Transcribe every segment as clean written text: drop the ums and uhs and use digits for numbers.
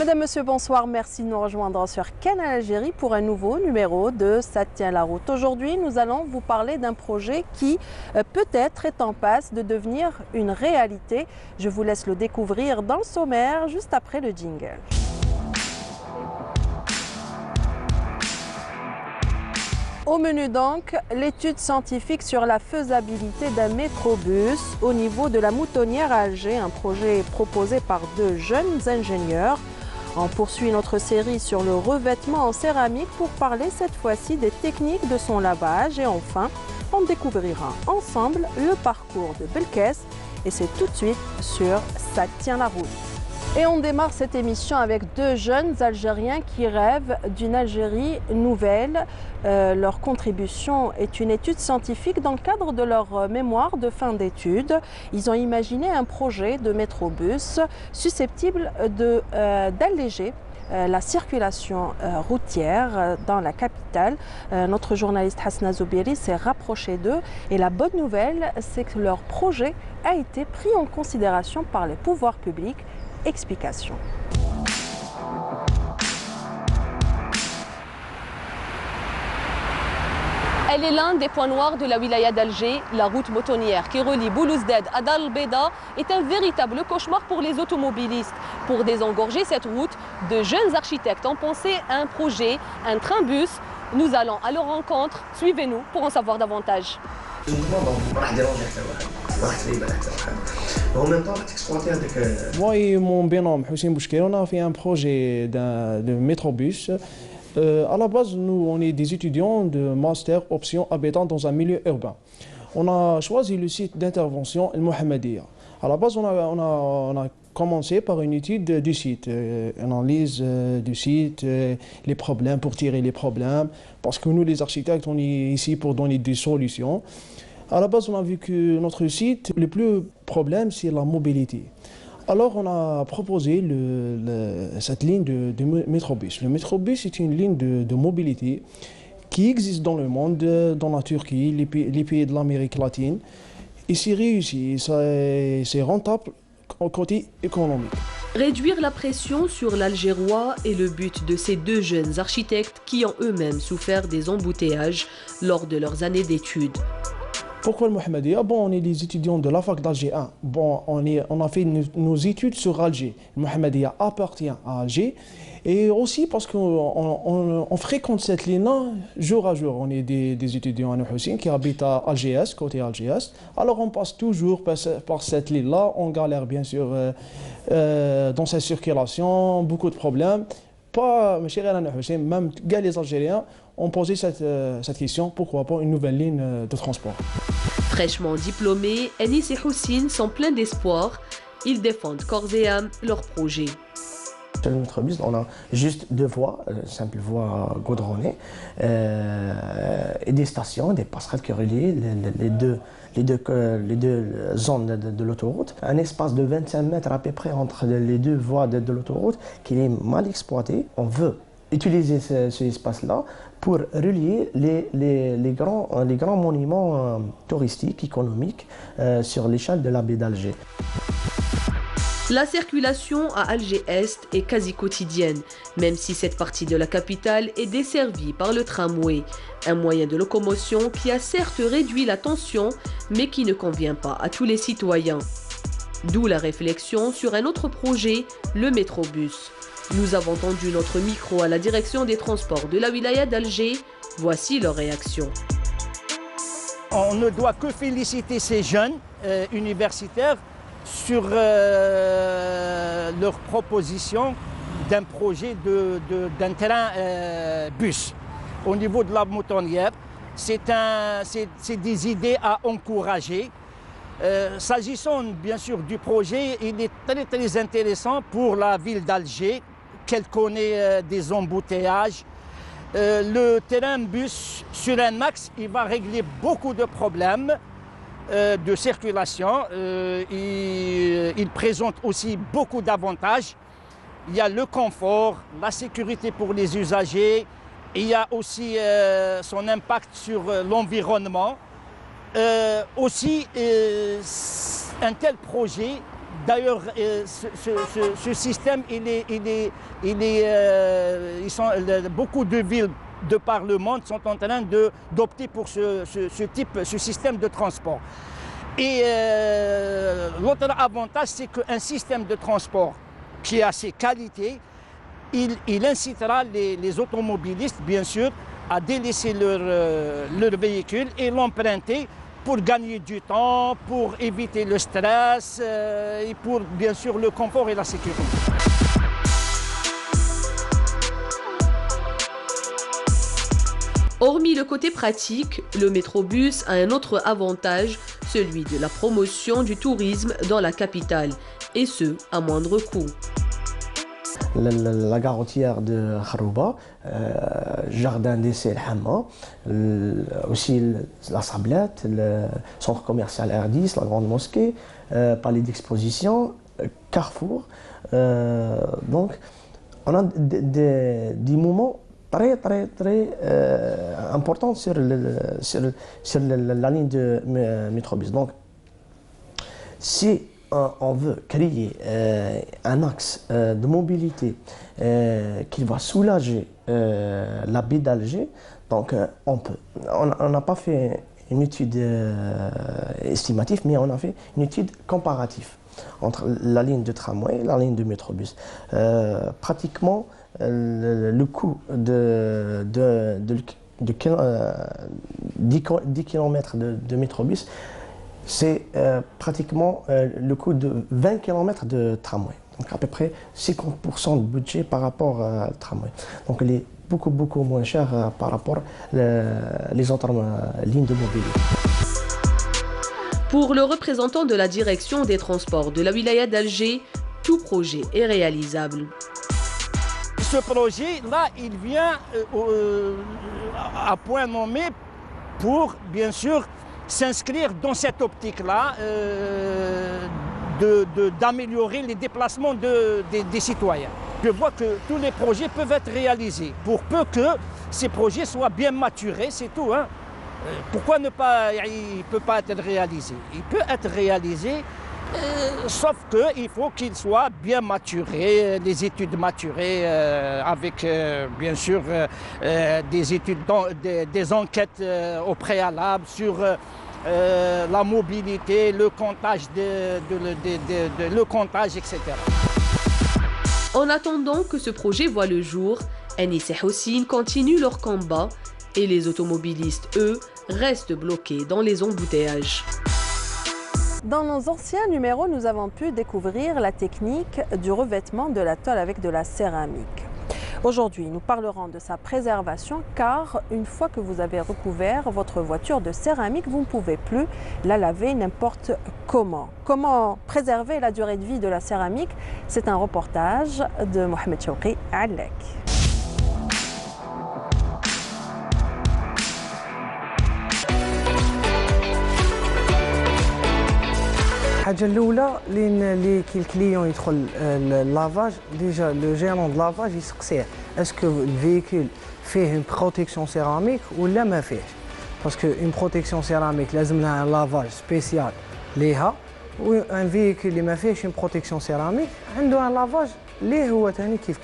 Mesdames, Messieurs, bonsoir. Merci de nous rejoindre sur Canal Algérie pour un nouveau numéro de Ça tient la route. Aujourd'hui, nous allons vous parler d'un projet qui peut-être est en passe de devenir une réalité. Je vous laisse le découvrir dans le sommaire juste après le jingle. Au menu donc, l'étude scientifique sur la faisabilité d'un métrobus au niveau de la Moutonnière à Alger, un projet proposé par deux jeunes ingénieurs. On poursuit notre série sur le revêtement en céramique pour parler cette fois-ci des techniques de son lavage. Et enfin, on découvrira ensemble le parcours de Belkès et c'est tout de suite sur Ça tient la route. Et on démarre cette émission avec deux jeunes Algériens qui rêvent d'une Algérie nouvelle. Leur contribution est une étude scientifique dans le cadre de leur mémoire de fin d'études. Ils ont imaginé un projet de métrobus susceptible d'alléger la circulation routière dans la capitale. Notre journaliste Hasna Zoubiri s'est rapproché d'eux et la bonne nouvelle, c'est que leur projet a été pris en considération par les pouvoirs publics. Explication. Elle est l'un des points noirs de la wilaya d'Alger. La route moutonnière qui relie Boulouzdad à Dar el Beida est un véritable cauchemar pour les automobilistes. Pour désengorger cette route, de jeunes architectes ont pensé à un projet, un train-bus. Nous allons à leur rencontre. Suivez-nous pour en savoir davantage. Moi et mon binôme Hussein Bouchkeri, on a fait un projet de métrobus. À la base, nous, on est des étudiants de master option habitant dans un milieu urbain. On a choisi le site d'intervention El Mohammedia. À la base, on a commencé par une étude du site, une analyse du site, les problèmes, pour tirer les problèmes, parce que nous, les architectes, on est ici pour donner des solutions. À la base, on a vu que notre site, le plus problème, c'est la mobilité. Alors, on a proposé cette ligne de métrobus. Le métrobus est une ligne de mobilité qui existe dans le monde, dans la Turquie, les pays de l'Amérique latine. Et c'est réussi, c'est rentable au côté économique. Réduire la pression sur l'Algérois est le but de ces deux jeunes architectes qui ont eux-mêmes souffert des embouteillages lors de leurs années d'études. Pourquoi le Mohammedia? Bon, on est des étudiants de la fac d'Alger 1. Bon, on a fait nos études sur Alger. Le Mohammedia appartient à Alger. Et aussi parce qu'on fréquente cette ligne-là jour à jour. On est des étudiants à Hussein qui habitent à Alger, côté Alger. Alors on passe toujours par cette ligne-là. On galère bien sûr dans sa circulation, beaucoup de problèmes. Pas, même les Algériens ont posé cette question, pourquoi pas une nouvelle ligne de transport. Fraîchement diplômés, Anis et Houssine sont pleins d'espoir. Ils défendent corps et âme leur projet. Sur le métrobus, on a juste deux voies, simples voies goudronnées, et des stations, des passerelles qui relient les deux zones de l'autoroute. Un espace de 25 mètres à peu près entre les deux voies de l'autoroute qui est mal exploité. On veut utiliser cet espace-là pour relier les grands monuments touristiques, économiques sur l'échelle de la baie d'Alger. La circulation à Alger-Est est quasi quotidienne, même si cette partie de la capitale est desservie par le tramway, un moyen de locomotion qui a certes réduit la tension, mais qui ne convient pas à tous les citoyens. D'où la réflexion sur un autre projet, le métrobus. Nous avons tendu notre micro à la direction des transports de la wilaya d'Alger. Voici leur réaction. On ne doit que féliciter ces jeunes universitaires sur leur proposition d'un projet d'un train bus au niveau de la Moutonnière. C'est des idées à encourager. S'agissant bien sûr du projet, il est très intéressant pour la ville d'Alger, qu'elle connaît des embouteillages. Le train bus sur un axe, il va régler beaucoup de problèmes de circulation. Il présente aussi beaucoup d'avantages. Il y a le confort, la sécurité pour les usagers. Il y a aussi son impact sur l'environnement. Aussi, un tel projet D'ailleurs, ce système, beaucoup de villes de par le monde sont en train d'opter pour ce système de transport. Et l'autre avantage, c'est qu'un système de transport qui a ses qualités, il incitera les automobilistes, bien sûr, à délaisser leur véhicule et l'emprunter pour gagner du temps, pour éviter le stress et pour, bien sûr, le confort et la sécurité. Hormis le côté pratique, le métrobus a un autre avantage, celui de la promotion du tourisme dans la capitale, et ce, à moindre coût. La gare routière de Kharouba, jardin d'essai El Hamma, aussi la Sablette, le centre commercial R10, la grande mosquée, palais d'exposition, Carrefour. Donc, on a des moments très importants sur la ligne de métrobus. Donc, si on veut créer un axe de mobilité qui va soulager la baie d'Alger, donc on peut. On n'a pas fait une étude estimative, mais on a fait une étude comparative entre la ligne de tramway et la ligne de métrobus. Pratiquement, le coût de 10 km de métrobus, c'est pratiquement le coût de 20 km de tramway. Donc à peu près 50% de budget par rapport au tramway. Donc il est beaucoup moins cher par rapport les autres lignes de mobilité. Pour le représentant de la direction des transports de la wilaya d'Alger, tout projet est réalisable. Ce projet-là, il vient à point nommé pour, bien sûr, s'inscrire dans cette optique-là d'améliorer les déplacements des citoyens. Je vois que tous les projets peuvent être réalisés, pour peu que ces projets soient bien maturés, c'est tout. Hein. Pourquoi ne pas, il ne peut pas être réalisé? Il peut être réalisé, sauf qu'il faut qu'il soit bien maturé, les études maturées, avec bien sûr des études, des enquêtes au préalable sur la mobilité, le comptage, le comptage, etc. En attendant que ce projet voit le jour, Anis et Houssine continuent leur combat et les automobilistes, eux, restent bloqués dans les embouteillages. Dans nos anciens numéros, nous avons pu découvrir la technique du revêtement de la tôle avec de la céramique. Aujourd'hui, nous parlerons de sa préservation car une fois que vous avez recouvert votre voiture de céramique, vous ne pouvez plus la laver n'importe comment. Comment préserver la durée de vie de la céramique? C'est un reportage de Mohamed Chouki Allek. الحاجه الاولى اللي كي الكليون يدخل اللافاج ديجا لو جيرون دو لافاج يسقسيه اسكو الفيكول فيه اون بروتيكسيون سيراميك ولا ما فيهش باسكو اون بروتيكسيون سيراميك لازم لها ان لافاج سبيسيال ليها و ان فيكول اللي ما فيهش اون بروتيكسيون سيراميك عنده ان لافاج اللي هو ثاني كيف.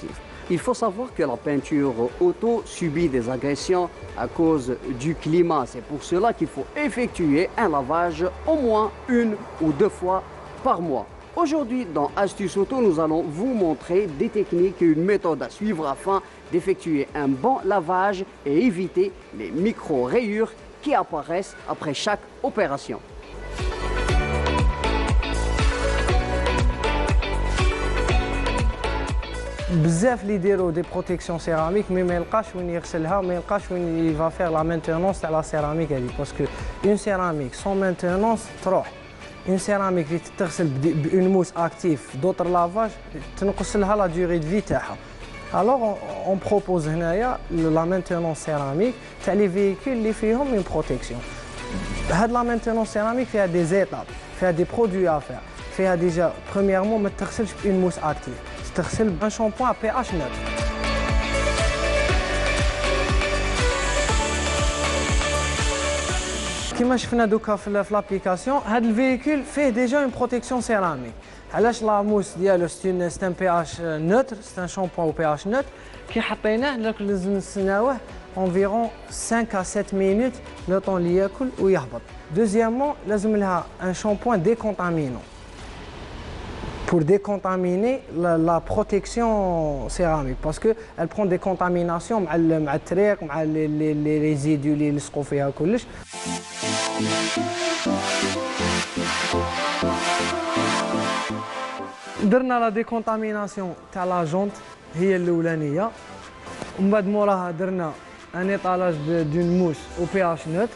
Il faut savoir que la peinture auto subit des agressions à cause du climat. C'est pour cela qu'il faut effectuer un lavage au moins 1 ou 2 fois par mois. Aujourd'hui, dans Astuce Auto, nous allons vous montrer des techniques et une méthode à suivre afin d'effectuer un bon lavage et éviter les micro-rayures qui apparaissent après chaque opération. بزاف اللي يديروا دي بروتيكسيون سيراميك مي ما يلقاش وين يغسلها ما يلقاش وين يفا فير لا مينتينونس تاع لا سيراميك هذيك باسكو اون سيراميك سون مينتينونس تروح اون سيراميك اللي تغسل بون موس اكتيف دوطر لافاج تنقص لها لا دوري دو في تاعها الوغ اون بروبوز هنايا لا مينتينونس سيراميك تاع لي فييكول اللي فيهم اون بروتيكسيون هاد لا مينتينونس سيراميك فيها دي زيتاب فيها دي برودوي افير فيها ديجا برومييرمون ما تغسلش بون موس اكتيف تغسل بان شامبوان بي اش نوتر كيما شفنا دوكا في لابليكاسيون هاد الفيكول فيه ديجا اون بروتيكسيون سيراميك علاش لا موس ديالو c'est un pH neutre, c'est un shampoing au pH neutre كي حطيناه لازم نستناوه environ 5 à 7 minutes le temps اللي ياكل ويهبط. Deuxièmement, لازم لها un shampoing décontaminant pour décontaminer la protection céramique parce qu'elle prend des contaminations مع التريق مع les résidus اللي يلصقوا فيها كلش. درنا لا ديكونتاميناسيون تاع لا جونت هي الاولانيه ومن بعد موراها درنا ان ايطالاج دون موس او بي اش نوت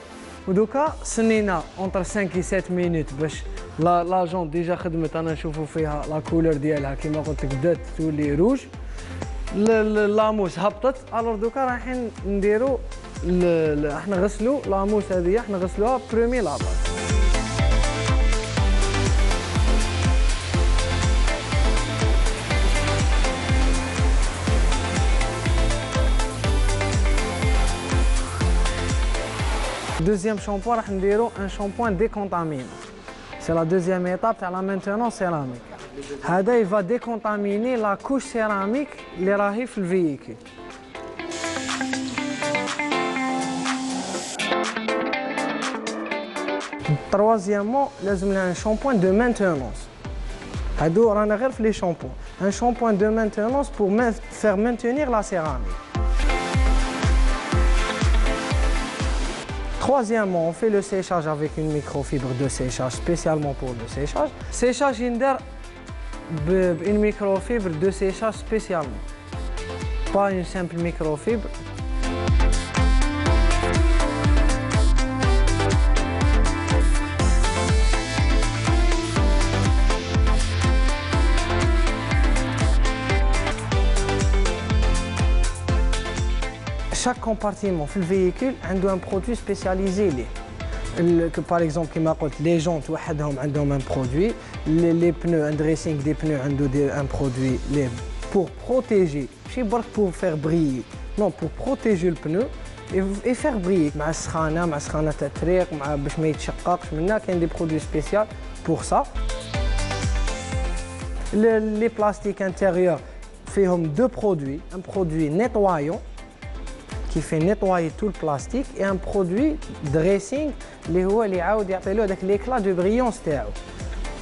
ودوكا سنينا اونتر 5 و 7 مينوت باش لا جونت ديجا خدمت انا نشوفوا فيها لا كولور ديالها كيما قلت لك بدات تولي روج لا موس هبطت الوغ دوكا رايحين نديروا احنا نغسلوا لا موس هذه احنا نغسلوها برومي لاباج. Deuxième shampoing, راح نديرو un shampoing décontaminant. C'est la deuxième étape de la maintenance céramique. هذا il va décontaminer la couche céramique اللي راهي في الفييكول. Troisièmement, لازم لها un shampoing de maintenance. هادو رانا غير في لي شامبوان. Un shampoing de maintenance pour faire maintenir la céramique. Troisièmement, on fait le séchage avec une microfibre de séchage spécialement pour le séchage. Séchage يندار une microfibre de séchage spécialement. Pas une simple microfibre. Chaque compartiment في الفييكول عنده un produit spécialisé ليه. Par exemple, كما قلت les jantes وحدهم عندهم un produit, les pneus, un dressing des pneus عنده un produit pour protéger, ماشي برك pour faire briller, non pour protéger le pneu et faire briller. مع السخانة مع سخانة تاع الطريق مع باش ما يتشققش منا كاين des produits spéciaux pour ça. Les plastiques intérieurs فيهم deux produits, un produit nettoyant qui fait nettoyer tout le plastique et un produit dressing اللي هو اللي يعاود يعطي له هذاك l'éclat de brillance تاعو.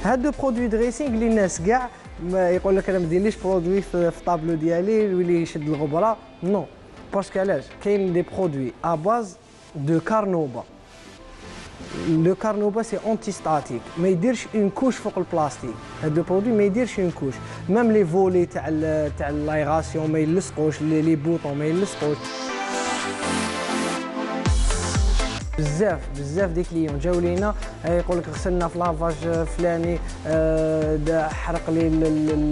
هاد برودوي دريسينغ اللي الناس كاع يقول لك انا ما نديرليش برودوي في الطابلو ديالي يولي يشد الغبره، نو باسكو علاش كاين دي برودوي ا باز دو كارنوبا. لو كارنوبا سي اونتي ستاتيك، ما يديرش اون كوش فوق البلاستيك. هاد البرودوي ما يديرش اون كوش، ميم لي فولي تاع لايغاسيون ما يلصقوش، لي بوطون ما يلصقوش. بزاف دي كليون جاو لينا يقول لك غسلنا في لافاج فلاني حرق لي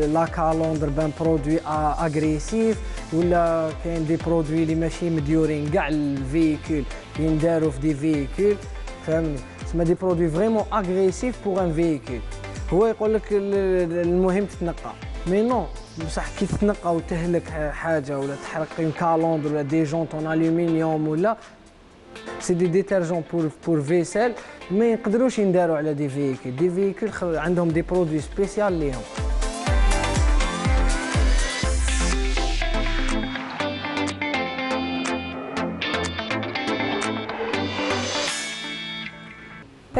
لا كالوندر بان برودوي اغريسيف، ولا كاين دي برودوي اللي ماشي مديورين كاع الفييكول ينداروا في دي فييكول، فهمني؟ تسمى دي برودوي فريمون اغريسيف بوغ ان فييكول. هو يقول لك المهم تتنقى، مي نو بصح كي تتنقى وتهلك حاجه ولا تحرق اون كالوندر ولا دي جونطون الومنيوم ولا سي دي ديترجون بور فيسيل ما يقدروش ينداروا على دي فييكول. دي فييكول عندهم دي برودوي سبيسيال ليهم.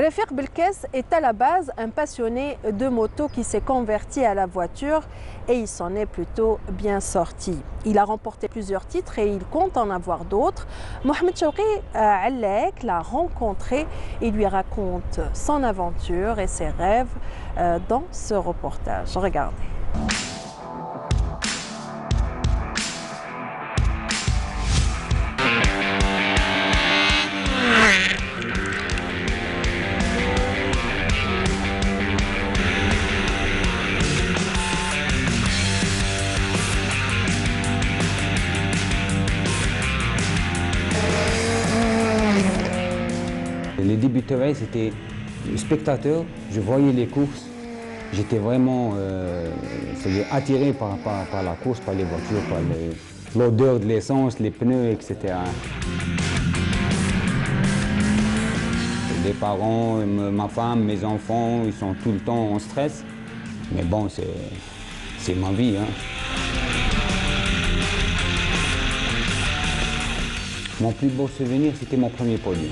Rafik Belkes est à la base un passionné de moto qui s'est converti à la voiture et il s'en est plutôt bien sorti. Il a remporté plusieurs titres et il compte en avoir d'autres. Mohamed Chouki Allek l'a rencontré et lui raconte son aventure et ses rêves dans ce reportage. Regardez. Les débuts de travail, c'était spectateur, je voyais les courses, j'étais vraiment attiré par la course, par les voitures, par l'odeur de l'essence, les pneus, etc. Les parents, ma femme, mes enfants, ils sont tout le temps en stress. Mais bon, c'est ma vie. Hein. Mon plus beau souvenir, c'était mon premier podium.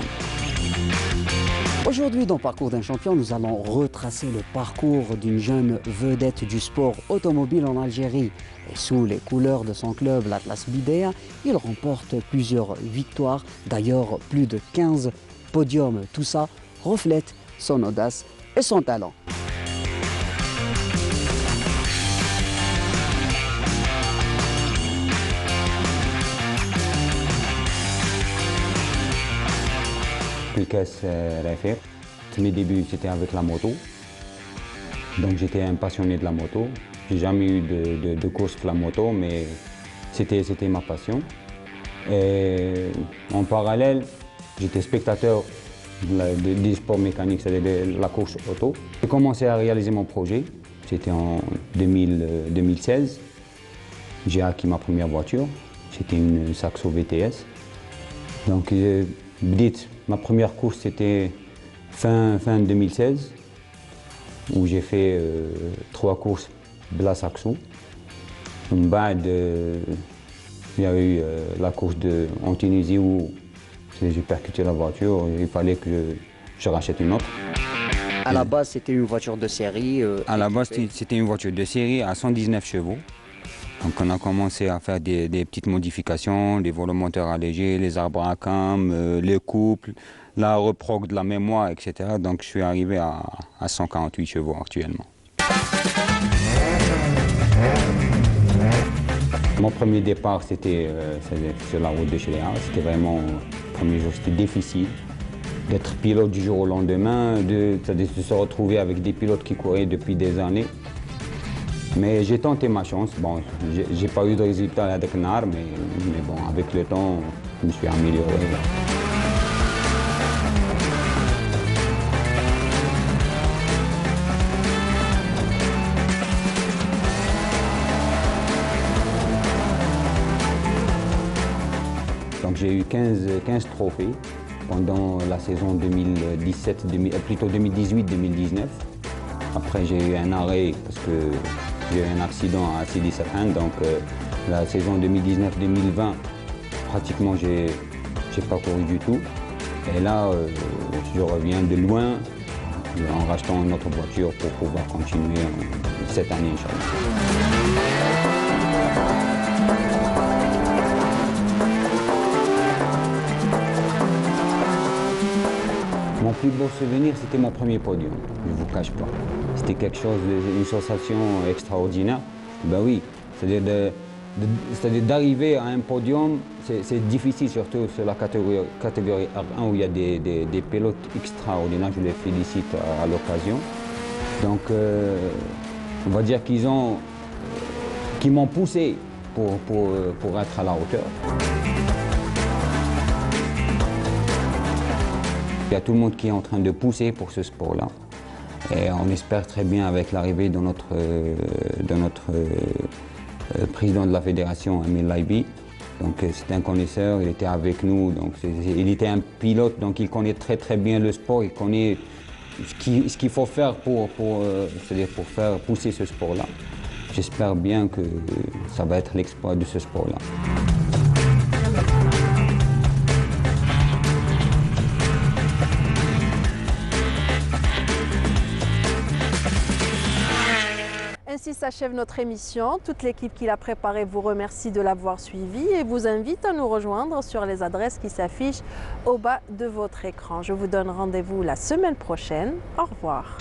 Aujourd'hui, dans Parcours d'un champion, nous allons retracer le parcours d'une jeune vedette du sport automobile en Algérie. Et sous les couleurs de son club, l'Atlas Bidea, il remporte plusieurs victoires, d'ailleurs plus de 15 podiums. Tout ça reflète son audace et son talent. Mes débuts, c'était avec la moto. Donc j'étais un passionné de la moto. J'ai jamais eu de course de la moto, mais c'était ma passion. Et en parallèle, j'étais spectateur des sports mécaniques, c'est-à-dire de la course auto. J'ai commencé à réaliser mon projet. C'était en 2016. J'ai acquis ma première voiture. C'était une Saxo VTS. Donc, ma première course, c'était fin 2016, où j'ai fait 3 courses de la Saxo. Il y a eu la course en Tunisie où j'ai percuté la voiture. Il fallait que je rachète une autre. À la base, c'était une voiture de série. À la base, c'était une voiture de série à 119 chevaux. Donc on a commencé à faire des petites modifications, des volets moteurs allégés, les arbres à cam, les couples, la reprog de la mémoire, etc. Donc je suis arrivé à 148 chevaux actuellement. Mon premier départ, c'était sur la route de Chéléa. C'était vraiment, le premier jour, c'était difficile d'être pilote du jour au lendemain, de se retrouver avec des pilotes qui couraient depuis des années. Mais j'ai tenté ma chance. Bon, j'ai pas eu de résultat à Dakar, mais bon, avec le temps, je me suis amélioré. Donc j'ai eu 15 trophées pendant la saison 2018-2019. Après j'ai eu un arrêt parce que j'ai eu un accident à Sidi Serhan, donc la saison 2019-2020, pratiquement j'ai pas couru du tout. Et là, je reviens de loin en rachetant une autre voiture pour pouvoir continuer cette année, Inch'Allah. Mon plus beau souvenir, c'était mon premier podium, je ne vous cache pas. C'était quelque chose, une sensation extraordinaire. Ben oui, c'est-à-dire d'arriver à un podium, c'est difficile, surtout sur la catégorie R1 où il y a des pilotes extraordinaires, je les félicite à l'occasion. Donc, on va dire qu'ils m'ont poussé pour être à la hauteur. Il y a tout le monde qui est en train de pousser pour ce sport-là. Et on espère très bien avec l'arrivée de notre président de la fédération, Amir Laibi. Donc c'est un connaisseur, il était avec nous, donc il était un pilote, donc il connaît très bien le sport, il connaît ce qu'il faut faire pour faire pousser ce sport-là. J'espère bien que ça va être l'exploit de ce sport-là. Ainsi s'achève notre émission. Toute l'équipe qui l'a préparée vous remercie de l'avoir suivi et vous invite à nous rejoindre sur les adresses qui s'affichent au bas de votre écran. Je vous donne rendez-vous la semaine prochaine. Au revoir.